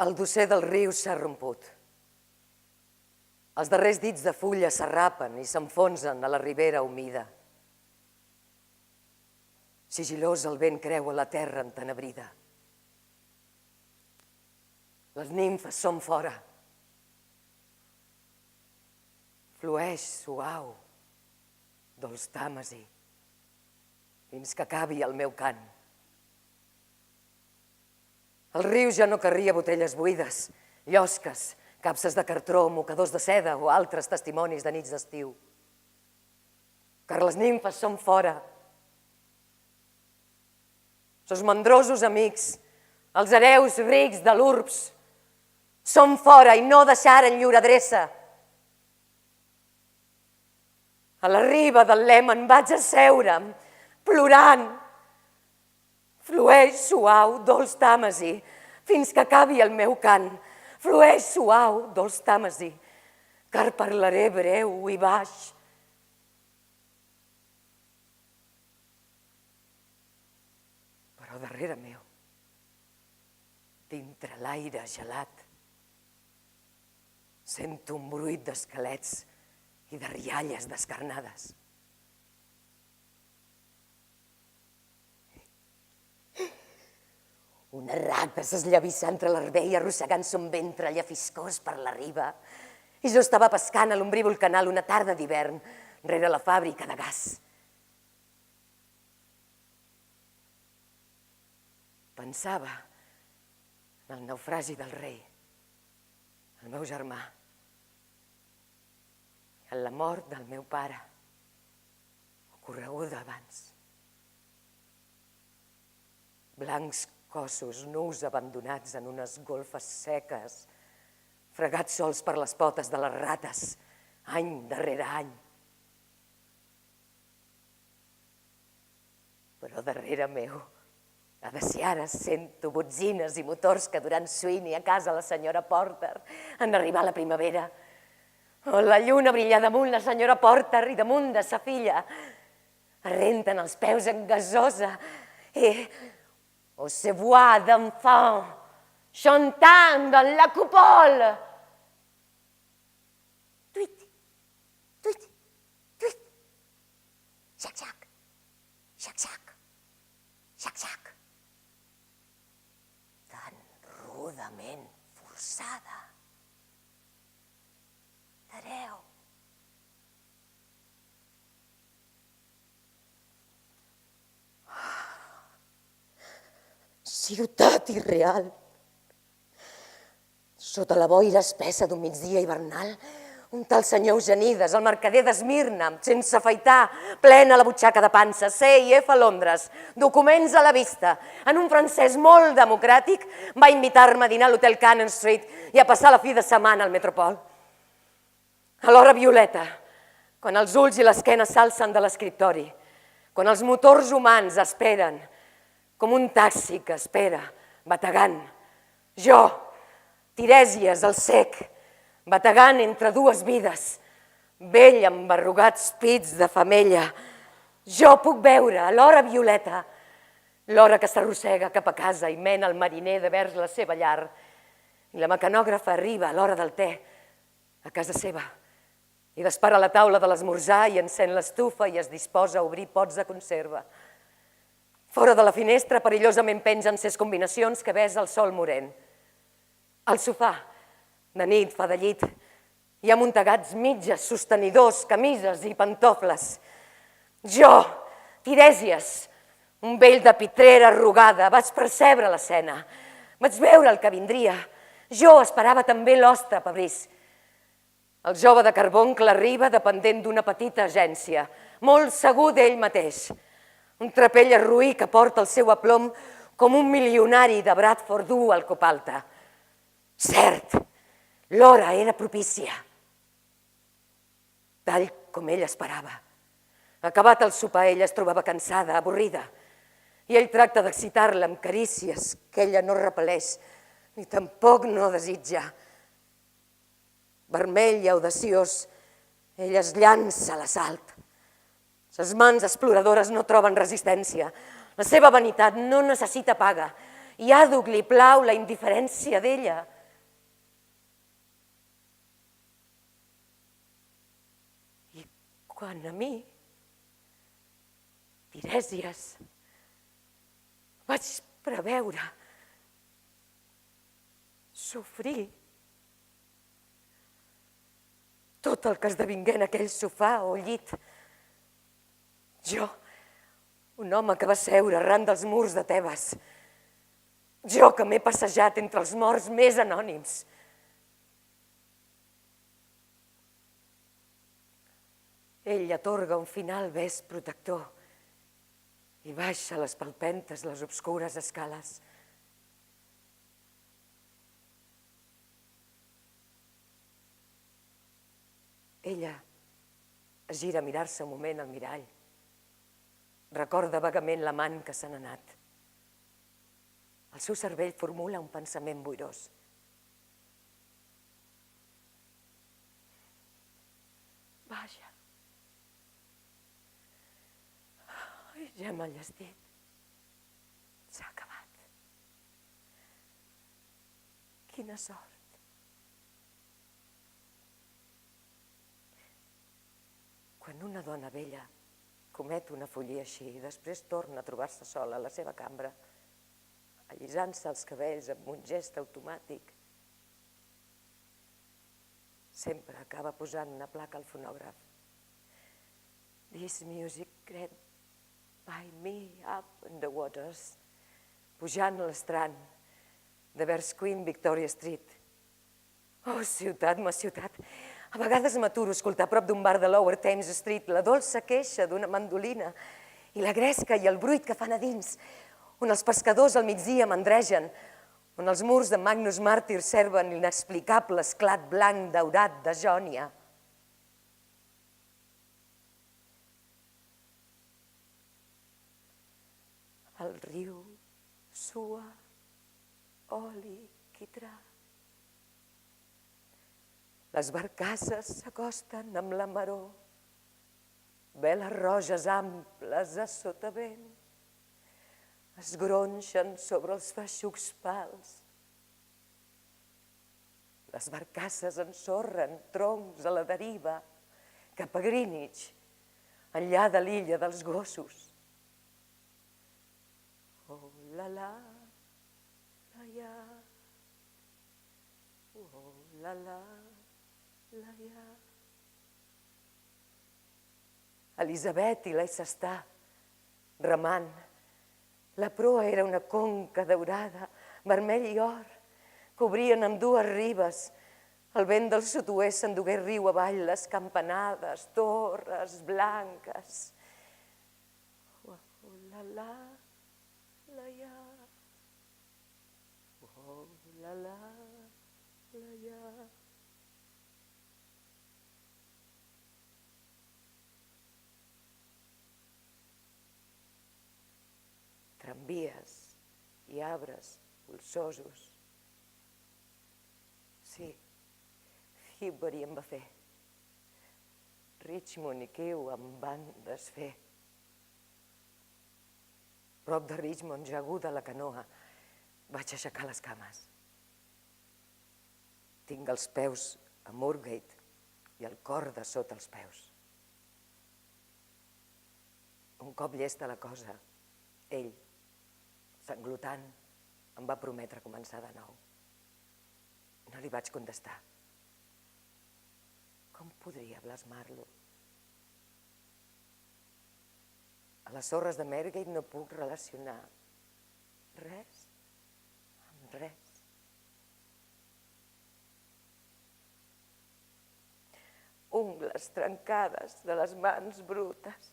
El dosser del riu s'ha romput. Els darrers dits de fulla s'arrapen i s'enfonsen a la ribera humida. Sigilós el vent creua la terra entenebrida. Les nimfes són fora. Flueix suau, dolç Tàmesi, fins que acabi el meu cant. El riu ja no carria botelles buides, llosques, capses de cartró, mocadors de seda o altres testimonis de nits d'estiu. Car les nimfes són fora. Sos mandrosos amics, els hereus rics de l'urbs, són fora i no deixaren llur adreça. A la riba del Lèman vaig asseure'm, plorant. Flueix suau, dolç Tàmesi, fins que acabi el meu cant. Flueix suau, dolç Tàmesi, car parlaré breu i baix. Però darrere meu, dintre l'aire gelat, sento un bruit d'esquelets i de rialles descarnades. Una rata s'esllavissa entre l'herbei arrossegant son ventre llefiscós per la riba. I jo estava pescant a l'ombrívol canal una tarda d'hivern rere la fàbrica de gas. Pensava en el naufragi del rei, el meu germà, en la mort del meu pare, ocorreguda abans. Blancs cossos nus abandonats en unes golfes seques, fregats sols per les potes de les rates, any darrere any. Però darrere meu, a Besiares, sento botzines i motors que duran Sweeney a casa la senyora Porter en arribar la primavera. La lluna brilla damunt la senyora Porter i damunt de sa filla. Arrenten els peus en gasosa i on se voit d'enfants chantant dans la coupole. Tuit, tuit, tuit. Xac-xac, xac-xac, xac-xac. Tan rudament forçada. Hereu. Ciutat irreal. Sota la boira espessa d'un migdia hivernal, un tal senyor Eugenides, el mercader d'Esmirna, sense afaitar, plena la butxaca de pansa, C&F a Londres, documents a la vista, en un francès molt democràtic, va invitar-me a dinar a l'hotel Cannon Street i a passar la fi de setmana al Metropol. A l'hora violeta, quan els ulls i l'esquena s'alcen de l'escriptori, quan els motors humans esperen, com un taxi que espera, bategant. Jo, Tirèsies, el cec, bategant entre dues vides, vell amb arrugats pits de femella. Jo puc veure a l'hora violeta, l'hora que s'arrossega cap a casa i mena el mariner de vers la seva llar, i la mecanògrafa arriba a l'hora del te, a casa seva, i dispara la taula de l'esmorzar i encén l'estufa i es disposa a obrir pots de conserva. Fora de la finestra perillosament pengen ses combinacions que besa el sol morent. Al sofà, de nit, fa de llit, hi ha muntegats mitges, sostenidors, camises i pantofles. Jo, Tirèsies, un vell de pitrera arrugada, vaig percebre l'escena. Vaig veure el que vindria. Jo esperava també l'hoste Pabrís. El jove de Carboncle arriba dependent d'una petita agència, molt segur d'ell mateix. Un trapell arruí que porta el seu aplom com un milionari de Bradford dur al copalta. Cert, l'hora era propícia. Tal com ell esperava. Acabat el sopar, ella es trobava cansada, avorrida, i ell tracta d'excitar-la amb carícies que ella no repel·leix, ni tampoc no desitja. Vermell i audaciós, ell es llança a l'assalt. Les mans exploradores no troben resistència. La seva vanitat no necessita paga i àdhuc li plau la indiferència d'ella. I quan a mi, Tirèsies, vaig preveure sofrir tot el que esdevingué en aquell sofà o llit. Jo, un home que va seure arran dels murs de Tebes. Jo que m'he passejat entre els morts més anònims. Ell atorga un final bes protector i baixa les palpentes les obscures escales. Ella es gira a mirar-se un moment al mirall. Recorda vagament l'amant que se n'ha anat. El seu cervell formula un pensament boirós. Vaja. Ai, ja m'ha llestit. S'ha acabat. Quina sort. Quan una dona vella comet una follia així i després torna a trobar-se sola a la seva cambra, allisant-se els cabells amb un gest automàtic, sempre acaba posant una placa al fonògraf. This music read by me up in the waters, pujant a l'estrany de Queen Victoria Street. Oh, ciutat, ma ciutat! A vegades m'aturo a escoltar a prop d'un bar de Lower Thames Street la dolça queixa d'una mandolina i la gresca i el bruit que fan a dins, on els pescadors al migdia mandregen, on els murs de Magnus Màrtir serven l'inexplicable esclat blanc daurat de Jònia. El riu sua oli quitrà. Les barcasses s'acosten amb la maror, veles roges amples a sotavent, es gronxen sobre els feixucs pals. Les barcasses ensorren troncs a la deriva cap a Greenwich, enllà de l'illa dels gossos. Oh, la la, la ya, oh, la la, la ya. Elisabet i l'Aissestà, remant. La proa era una conca daurada, vermell i or. Cobrien amb dues ribes. El vent del sud-oest s'endugué riu avall les campanades, torres blanques. Oh, la la, la ya. Oh, la la, la ya. Tramvies i arbres polsosos. Sí, Highbury em va fer. Richmond i Kew em van desfer. Prop de Richmond, jaguda a la canoa, vaig aixecar les cames. Tinc els peus a Moorgate i el cor de sota els peus. Un cop llesta la cosa, ell, sanglotant, em va prometre començar de nou. No li vaig contestar. Com podria blasmar-lo? A les sorres de Margate no puc relacionar res amb res. Ungles trencades de les mans brutes.